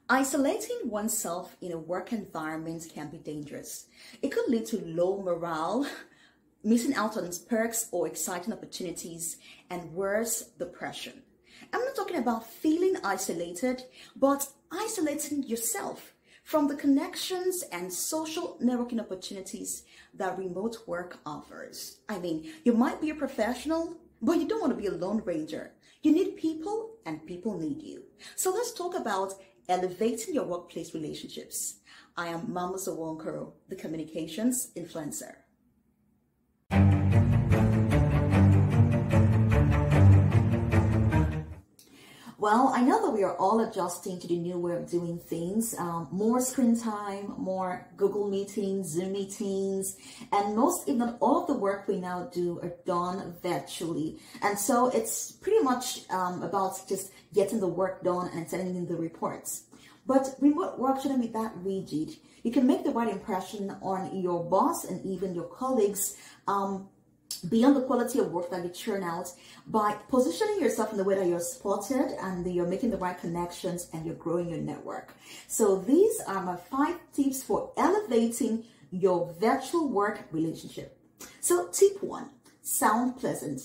Isolating oneself in a work environment can be dangerous. It could lead to low morale, missing out on perks or exciting opportunities, and worse, depression. I'm not talking about feeling isolated, but isolating yourself from the connections and social networking opportunities that remote work offers. I mean, you might be a professional, but you don't want to be a lone ranger. You need people and people need you. So let's talk about elevating your workplace relationships. I am Mama Zawonkoro, the communications influencer. Well, I know that we are all adjusting to the new way of doing things. More screen time, more Google meetings, Zoom meetings, and most, if not all of the work we now do are done virtually. And so it's pretty much about just getting the work done and sending in the reports. But remote work shouldn't be that rigid. You can make the right impression on your boss and even your colleagues beyond the quality of work that you churn out by positioning yourself in the way that you're spotted and you're making the right connections and you're growing your network. So these are my 5 tips for elevating your virtual work relationship. So tip 1, sound pleasant.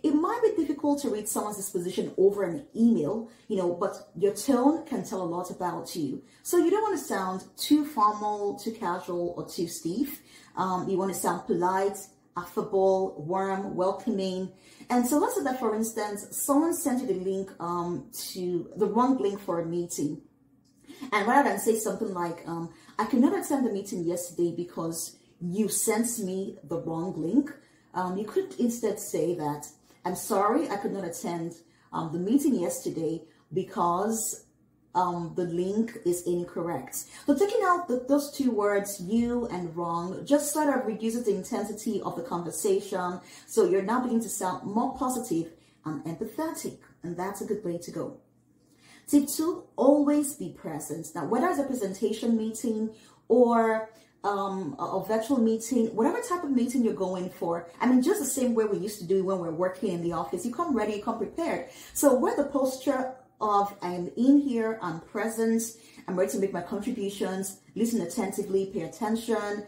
It might be difficult to read someone's disposition over an email, but your tone can tell a lot about you. So you don't want to sound too formal, too casual, or too stiff. You want to sound polite, affable, warm, welcoming. And so let's say that, for instance, someone sent you the link to the wrong link for a meeting. And rather than say something like, I could not attend the meeting yesterday because you sent me the wrong link, you could instead say that, I'm sorry, I could not attend the meeting yesterday because the link is incorrect. So taking out those 2 words, you and wrong, just sort of reduces the intensity of the conversation. So you're now beginning to sound more positive and empathetic. And that's a good way to go. Tip 2, always be present. Now, whether it's a presentation meeting or a virtual meeting, whatever type of meeting you're going for, I mean, just the same way we used to do when we're working in the office, you come ready, you come prepared. So wear the posture of, I am in here, I'm present, I'm ready to make my contributions, listen attentively, pay attention,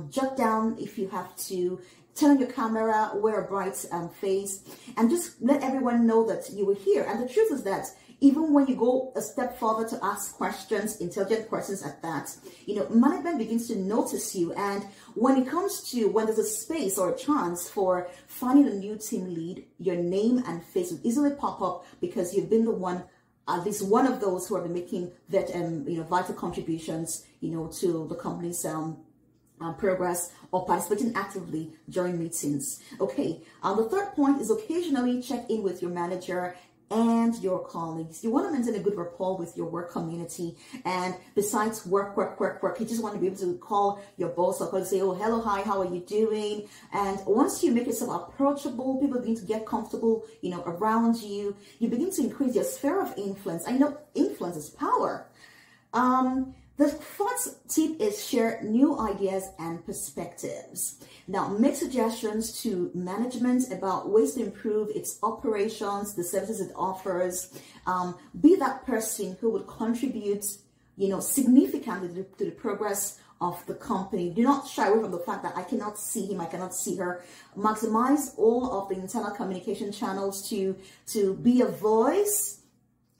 jot down if you have to, turn on your camera, wear a bright face, and just let everyone know that you were here. And the truth is that even when you go a step further to ask questions, intelligent questions at that, management begins to notice you. And when it comes to when there's a space or a chance for finding a new team lead, your name and face will easily pop up because you've been the one, at least one of those who have been making that, vital contributions, to the company's progress or participating actively during meetings. Okay, the third point is occasionally check in with your manager and your colleagues. You want to maintain a good rapport with your work community, and besides work, you just want to be able to call your boss or say, oh, hello, hi, how are you doing? And once you make yourself approachable, people begin to get comfortable, around you. You begin to increase your sphere of influence. I know influence is power. The 4th tip is share new ideas and perspectives. Now, make suggestions to management about ways to improve its operations, the services it offers. Be that person who would contribute, significantly to the progress of the company. Do not shy away from the fact that I cannot see him, I cannot see her. Maximize all of the internal communication channels to be a voice,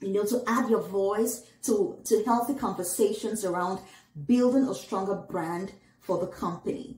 to add your voice to healthy conversations around building a stronger brand for the company.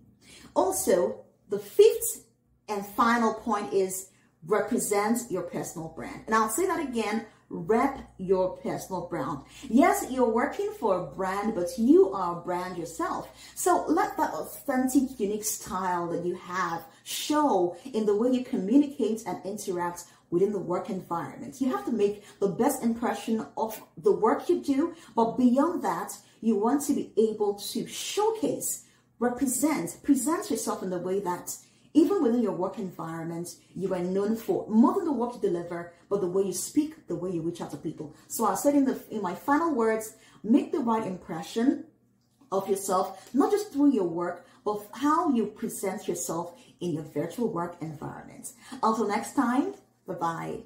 Also, the 5th and final point is represent your personal brand. And I'll say that again, rep your personal brand. Yes, you're working for a brand, but you are a brand yourself. So let that authentic, unique style that you have show in the way you communicate and interact within the work environment. You have to make the best impression of the work you do, but beyond that, you want to be able to showcase, present yourself in the way that even within your work environment, you are known for more than the work you deliver, but the way you speak, the way you reach out to people. So I said in my final words, make the right impression of yourself, not just through your work, but how you present yourself in your virtual work environment. Until next time, bye-bye.